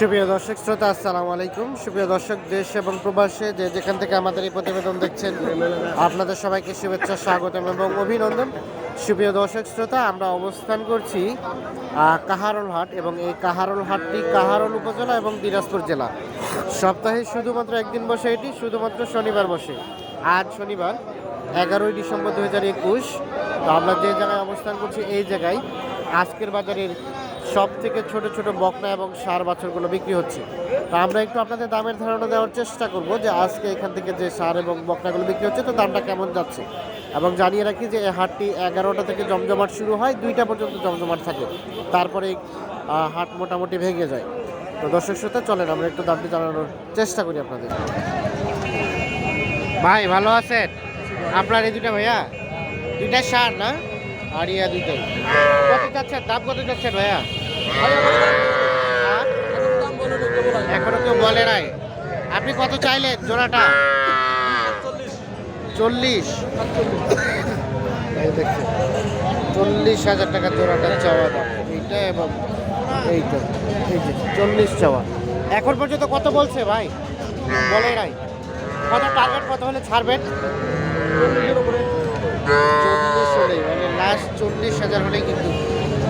সুপ্রিয় দর্শক শ্রোতা, আসসালামু আলাইকুম। সুপ্রিয় দর্শক, দেশ এবং প্রবাসে যে যেখান থেকে আমাদের এই প্রতিবেদন দেখছেন, আপনাদের সবাইকে শুভেচ্ছা, স্বাগতম এবং অভিনন্দন। সুপ্রিয় দর্শক শ্রোতা, আমরা অবস্থান করছি কাহারোল হাট, এবং এই কাহারোল হাটটি কাহারোল উপজেলা এবং দিনাজপুর জেলা। সপ্তাহে শুধুমাত্র একদিন বসে, এটি শুধুমাত্র শনিবার বসে। আজ শনিবার 11ই ডিসেম্বর 2021। তো আমরা যে জায়গায় অবস্থান করছি, এই জায়গায় আজকের বাজারের সব থেকে ছোট ছোট বকনা এবং ষাঁড় বাছুরগুলো বিক্রি হচ্ছে। তো আমরা একটু আপনাদের দামের ধারণা দেওয়ার চেষ্টা করব যে আজকে এখান থেকে যে ষাঁড় এবং বকনাগুলো বিক্রি হচ্ছে, তো দামটা কেমন যাচ্ছে। এবং জানিয়ে রাখি যে এই হাটটি 11টা থেকে জমজমাট শুরু হয়, 2টা পর্যন্ত জমজমাট থাকে, তারপরে হাট মোটামুটি ভেঙে যায়। তো দর্শক শ্রোতা, চলেন আমরা একটু দামটি জানানোর চেষ্টা করি আপনাদের। ভাই ভালো আছেন? আপনার এই দুটা ভাইয়া, দুইটা ষাঁড় না আরিয়া দুইটাই, কত চাচ্ছেন? দাম কত চাচ্ছেন ভাইয়া? এখনো কেউ বলে নাই। আপনি কত চাইলেন জোড়াটা? 40। 40,000 টাকা জোড়াটা চাওয়া দাম, এইটা এবং এইটা, এই যে 40 চাওয়া। এখন পর্যন্ত কত বলছে ভাই? বলে নাই। কত টার্গেট, কত হলে ছাড়বেন? 40 হলেই, মানে লাস্ট 40,000 হলেই কিন্তু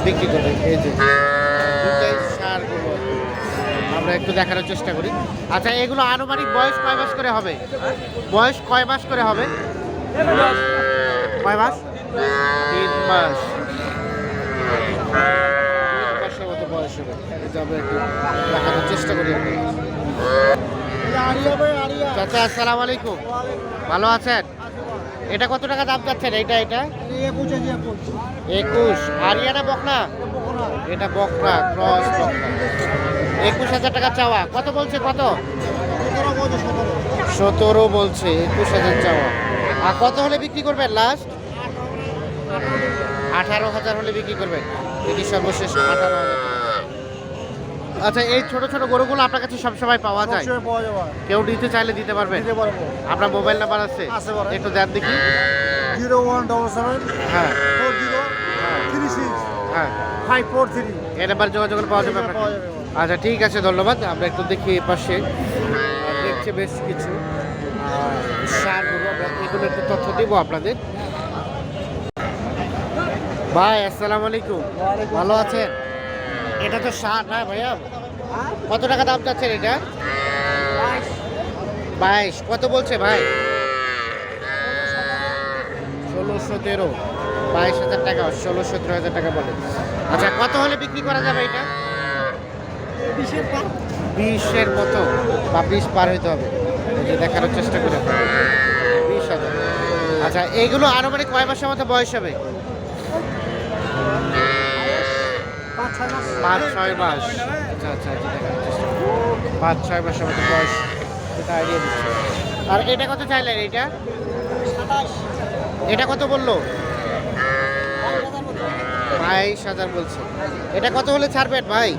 বিক্রি করবেন। এই যে দুটাই সারগুলো আমরা একটু দেখানোর চেষ্টা করি। আচ্ছা, এগুলো আনুমানিক বয়স কয় মাস করে হবে? বয়স কয় মাস করে হবে? কয় মাস? 3 মাস। 3 মাসের মতো বয়স হবে। এটা আমরা একটু দেখানোর চেষ্টা করি। চাচা, আসসালামু আলাইকুম। ভালো আছেন? এটা কত টাকা দাম চাচ্ছেন? এটা 21। আরিয়ানা বকনা? এটা বকনা, ক্রস বকনা। 21,000 টাকা চাওয়া। কত বলছে? কত? 17 বলছে। 21,000 চাওয়া। আর কত হলে বিক্রি করবেন লাস্ট? 18,000 হলে বিক্রি করবেন। এটি সর্বশেষ 18,000। আচ্ছা, এই ছোট ছোট গরুগুলো আপনার কাছে সবসময় পাওয়া যায়? কেউ নিতে চাইলে দিতে পারবেন? আপনার মোবাইল নাম্বার আছে? একটু দেন দেখি। 0177 হ্যাঁ 36 হ্যাঁ, 543 এই নাম্বার যোগাযোগ করে পাওয়া যাবে আপনার? পাওয়া যাবে। আচ্ছা, ঠিক আছে, ধন্যবাদ। আমরা একটু দেখি এই পাশে দেখছি বেশ কিছু সারগুলো, আমরা এগুলো একটু তথ্য দেবো আপনাদের। ভাই আসসালামু আলাইকুম। ভালো আছেন? এটা তো সার না ভাইয়া? কত টাকা দাম চাচ্ছেন এটা? 22। কত বলছে ভাই? 16, 17, 22,000 টাকা, 16, 17,000 টাকা বলে। আচ্ছা, কত হলে বিক্রি করা যাবে এটা? 20-এর মতো বা 20 পার হইতে হবে। এই যে দেখানোর চেষ্টা করি, 20,000। আচ্ছা, এইগুলো আনুমানিক কয় মাসের মতো বয়স হবে? 5-6 মাস। আচ্ছা আচ্ছা, দেখানোর চেষ্টা করি। 5-6 মাসের মতো বয়স, এটা আইডিয়া দিচ্ছে। আর এটা কত চাইলেন? এইটা এটা কত বললো? 22,000 বলছে। এটা কত হলে ছাড়বেন ভাই?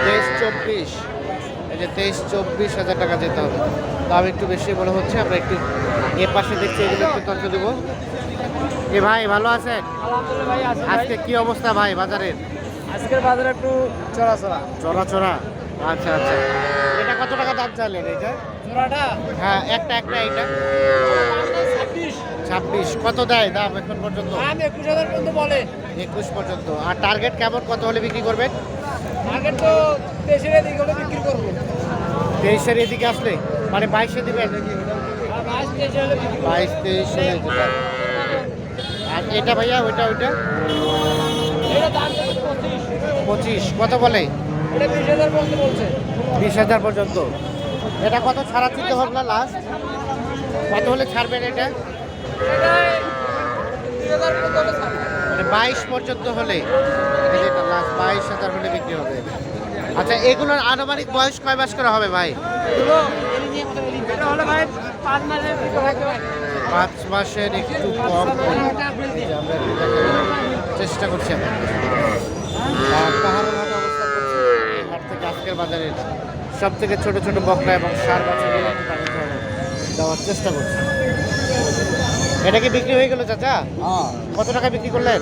23-24। এই যে 23-24,000 টাকা যেতে হবে। দাম একটু বেশি মনে হচ্ছে। আমরা একটু এ পাশে দেখছি, এগুলো একটু তথ্য দেবো। এ ভাই ভালো আছেন? আজকে কি অবস্থা ভাই বাজারের? আজকের বাজারে একটু চড়াচড়া। চড়া। আচ্ছা আচ্ছা, এটা কত টাকা দাম চাইলেন? এটা জোড়াটা হ্যাঁ, একটা এইটা 26। কত দেয় দাম এখন পর্যন্ত? 21,000 পর্যন্ত বলে। 21 পর্যন্ত। আর টার্গেট কেমন, কত হলে বিক্রি করবেন? আগে তো 23-এর দিকে হলে বিক্রি করবো। 23-এর এদিকে আসলে, মানে 22-এ দিবেন? 22-23 হলে বিক্রি করবো। 22-23 হলে দিবেন। আর এটা ভাইয়া, ওইটা এটা দাম হচ্ছে 25। 25। কত বলে? এটা 20,000 পর্যন্ত বলছে। 20,000 পর্যন্ত। এটা কত ছাড়া চিন্তা ভাবনা লাস্ট? কত হলে ছাড়বেন এটা? এটা 2,000 পর্যন্ত হলে ছাড়বে। মানে 22 পর্যন্ত হলে, এটা লাস্ট 22,000 হলে বিক্রি হবে। আচ্ছা, এগুলোর আনুমানিক বয়স কয় মাস করে হবে ভাই? এটা হলে ভাই 5 মাসের ভিতরে থাকবে ভাই। 5 মাসের একটু কম করে। আমরা একটু দেখানোর চেষ্টা করছি। পাহাড়ের হাটে অবস্থান করছি। এই হাট থেকে আজকের বাজারের সব থেকে ছোট ছোট বকরা এবং ষাঁড় বাছুরগুলো একটু দামের ধারণা দেওয়ার চেষ্টা করছি। এটা কি বিক্রি হয়ে গেল চাচা? কত টাকা বিক্রি করলেন?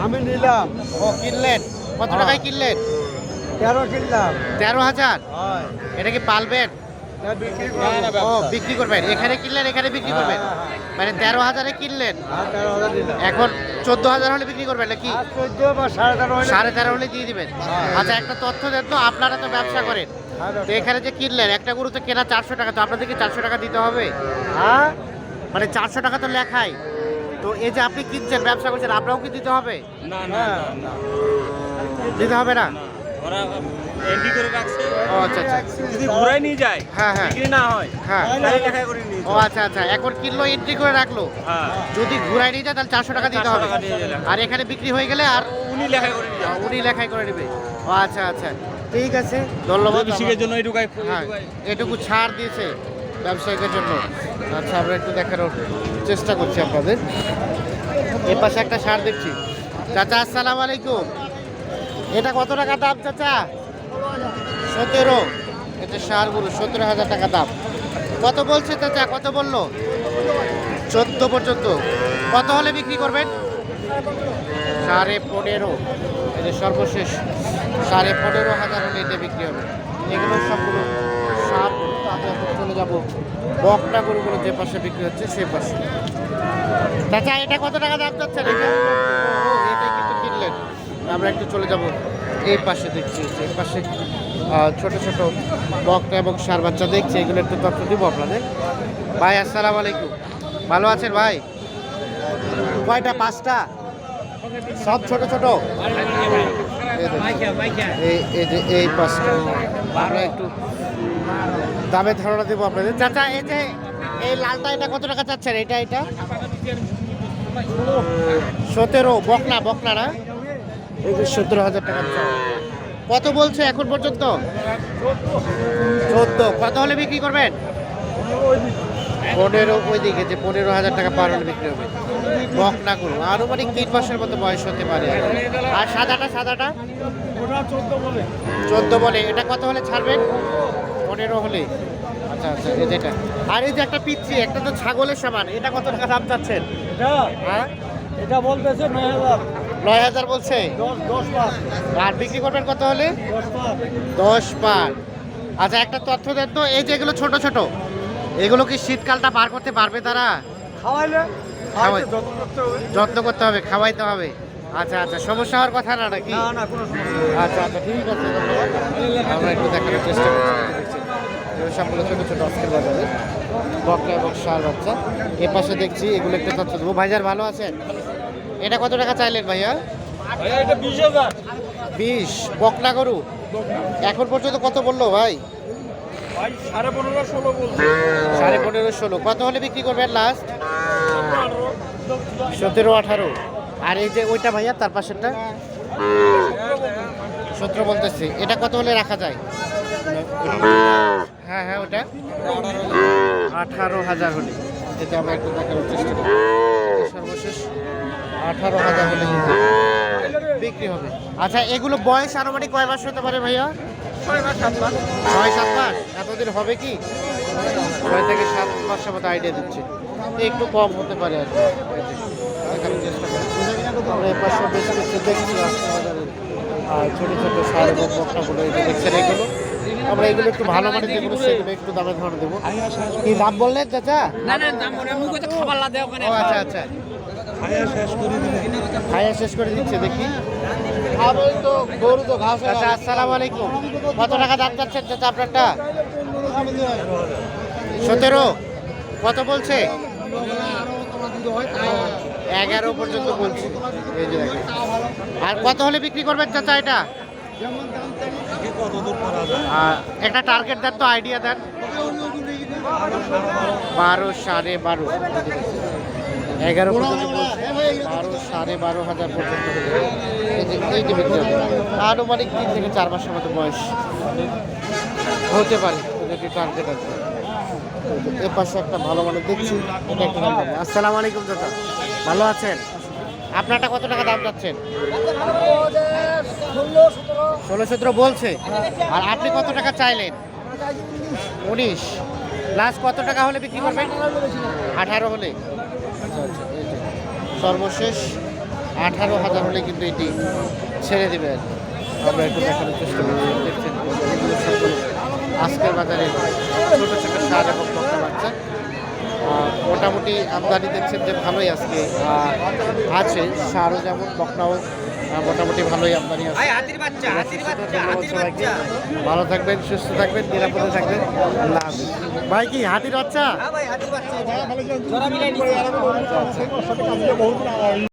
আমি নিলাম। ও, কিনলেন? কত টাকায় কিনলেন? 13 কিনলাম 13,000। হয় এটা কি পালবেন? না বিক্রি ও বিক্রি করবেন, এখানে কিনলেন এখানে বিক্রি করবেন, মানে 13,000-এ কিনলেন, 13,000 দিলাম এখন 14,000 হলে বিক্রি করবেন নাকি? 14 বা 13.5 13.5 হলে দিয়ে দিবেন। আচ্ছা একটা তথ্য দেন তো, আপনারা তো ব্যবসা করেন, তো এখানে যে কিনলেন একটা গরু তো কেনা 400 টাকা, তো আপনাদেরকে 400 টাকা দিতে হবে, হ্যাঁ মানে 400 টাকা তো লেখাই, তো এই যে আপনি কিনছেন ব্যবসা করছেন আপনাও কি দিতে হবে? না না না দিতে হবে না? ওরা এন্ট্রি করে রাখছে ও আচ্ছা আচ্ছা, যদি ঘুরাই নিয়ে যায় হ্যাঁ হ্যাঁ বিক্রি না হয় হ্যাঁ, তাহলে লেখা করে নিয়ে ও আচ্ছা আচ্ছা, এখন কিনলো এন্ট্রি করে রাখলো, হ্যাঁ যদি ঘুরাই নিয়ে যায় তাহলে 400 টাকা দিতে 400 হবে, টাকা দিয়ে দিলাম। আর এখানে বিক্রি হয়ে গেলে আর উনি লেখা করে নিয়ে যায় উনি লেখাই করে নেবে। ও আচ্ছা আচ্ছা, ঠিক আছে, ধন্যবাদ। বিশিকের জন্য এই ঢুকাই হ্যাঁ এটুকু ছাড় দিয়েছে ব্যবসায়ীদের জন্য। আচ্ছা আমরা একটু দেখানোর চেষ্টা করছি আপনাদের। এ পাশে একটা সার দেখছি। চাচা আসসালামু আলাইকুম, এটা কত টাকা দাম চাচা? 17। এটা সারগুলো 17,000 টাকা দাম। কত বলছে চাচা, কত বললো? 14 পর্যন্ত। কত হলে বিক্রি করবেন? 15.5। এটা সর্বশেষ 15.5 হলে এটা বিক্রি হবে। এগুলো সবগুলো সার গরু। তো আমি এখন চলে যাবো বকনা গরুগুলো যে পাশে বিক্রি হচ্ছে সেই পাশে। চাচা এটা কত টাকা দাম চাচ্ছেন? এটা এটাই কিন্তু কিনলেন। আমরা একটু চলে যাব এই পাশে, দেখছি এই পাশে ছোট ছোট বকনা এবং সার বাচ্চা দেখছি, এগুলো একটু তথ্য দিব আপনাদের। ভাই আসসালামু আলাইকুম, ভালো আছেন ভাই? কয়টা? 5টা, সব ছোট ছোট। এই যে এই পাশটা আমরা একটু দামের ধারণা দেবো আপনাদের। চাচা এই যে এই লালটা এটা কত টাকা চাচ্ছেন? এটা 17 বকনা, বকনা না? এই যে 17,000 টাকা চাওয়া। কত বলছে এখন পর্যন্ত? 14। কত হলে বিক্রি করবেন? 15। ওইদিকে যে 15,000 টাকা পার হলে বিক্রি হবে। বকনা করুন আনুমানিক 3 মাসের মতো বয়স হতে পারে। আর সাদাটা? সাদাটা 14 বলে। এটা কত হলে ছাড়বেন? 15 হলে। আচ্ছা আচ্ছা, এই যেটা। আর এই যে একটা পিচ্ছি, একটা তো ছাগলের সমান, এটা কত টাকা দাম চাচ্ছেন? হ্যাঁ এটা বলতেছে 9,000 9,000 বলছে। 10 লাখ আর বিক্রি করবেন কত হলে? 10 লাখ 10 পার। আচ্ছা একটা তথ্য দেন তো, এই যেগুলো ছোট ছোট, এগুলো কি শীতকালটা পার করতে পারবে তারা? খাওয়াইলে খাওয়াই- যত্ন করতে হবে যত্ন করতে হবে, খাওয়াইতে হবে। আচ্ছা আচ্ছা, সমস্যা হওয়ার কথা না নাকি? না না কোনো সমস্যা আচ্ছা আচ্ছা, ঠিক আছে, ধন্যবাদ। আমরা একটু দেখানোর চেষ্টা করছি। এগুলো সবগুলো ছোটো ছোটো আজকের বাজারে বকনা এবং ষাঁড় বাচ্চা। এ পাশে দেখছি এগুলো একটু তথ্য দেবো। ভাইজান ভালো আছেন? এটা কত টাকা চাইলেন ভাইয়া? এটা 20,000 20। বকনা গরু এখন পর্যন্ত কত বললো ভাই? ভাই 15.5 16 বলছে 15.5 16। কত হলে বিক্রি করবেন লাস্ট? 17 18। আর এই যে ওইটা ভাইয়া তার পাশেরটা 17 বলতেছি, এটা কত হলে রাখা যায়? হ্যাঁ হ্যাঁ ওটা 18,000 হলে। এটা আমরা একটু দেখানোর চেষ্টা করি। সর্বশেষ 18,000 হলে কিন্তু বিক্রি হবে। আচ্ছা এগুলো বয়স আনুমানিক কয় মাস হতে পারে ভাইয়া? 6-7 মাস 6-7 মাস। এতদিন হবে কি? 6 থেকে 7 মাসের মতো আইডিয়া দিচ্ছে, একটু কম হতে পারে আর কি। দেখানোর চেষ্টা করছি। আমরা এ পাশে বেশ কিছু দেখছি আজকে বাজারে ছোটো ছোটো সার এবং বকনাগুলো এই যে দেখছেন, এগুলো আমরা এগুলো একটু ভালো মানে যেগুলো সেগুলো একটু দামে ধরে দেবো। কি দাম বললেন চাচা? না না দাম বলে মুখে তো খাবার লাদে ওখানে। ও আচ্ছা আচ্ছা, খাইয়া শেষ করে দিচ্ছে দেখি। চাচা আসসালামু আলাইকুম, কত টাকা দাম চাচ্ছেন চাচা আপনারটা? 17। কত বলছে? 11 পর্যন্ত বলছে। এই যে দেখেন। আর কত হলে বিক্রি করবেন চাচা এটা? একটা টার্গেট দেন তো, আইডিয়া দেন। 12 12.5। 11 পর্যন্ত বলছে, 12 12,500 পর্যন্ত এই যে বিক্রি হবে। আনুমানিক 3 থেকে 4 মাসের মতো বয়স হতে পারে, যদি টার্গেট আছে। এর পাশে একটা ভালো মানে দেখছি, এটা একটা দাম পাবো। আসসালামু আলাইকুম চাচা, ভালো আছেন? আপনারটা কত টাকা দাম চাচ্ছেন? 16-17 বলছে। আর আপনি কত টাকা চাইলেন? 19। লাস্ট কত টাকা হলে বিক্রি করবেন? 18 হলে। আচ্ছা আচ্ছা, এই যে সর্বশেষ 18,000 হলে কিন্তু এটি ছেড়ে দেবে আর কি। আমরা একটু দেখানোর চেষ্টা করছি। দেখছেন এগুলো সবগুলো আজকের বাজারে ছোট ছোট সার এবং বকনা বাচ্চা। মোটামুটি আমদানি দেখছেন যে ভালোই আজকে আছে, সারও যেমন বকনাও মোটামুটি ভালোই আমদানি আছে। ধন্যবাদ সবাইকে। ভালো থাকবেন, সুস্থ থাকবেন, নিরাপদে থাকবেন। আল্লাহ হাফেজ। ভাই কি হাতির বাচ্চা?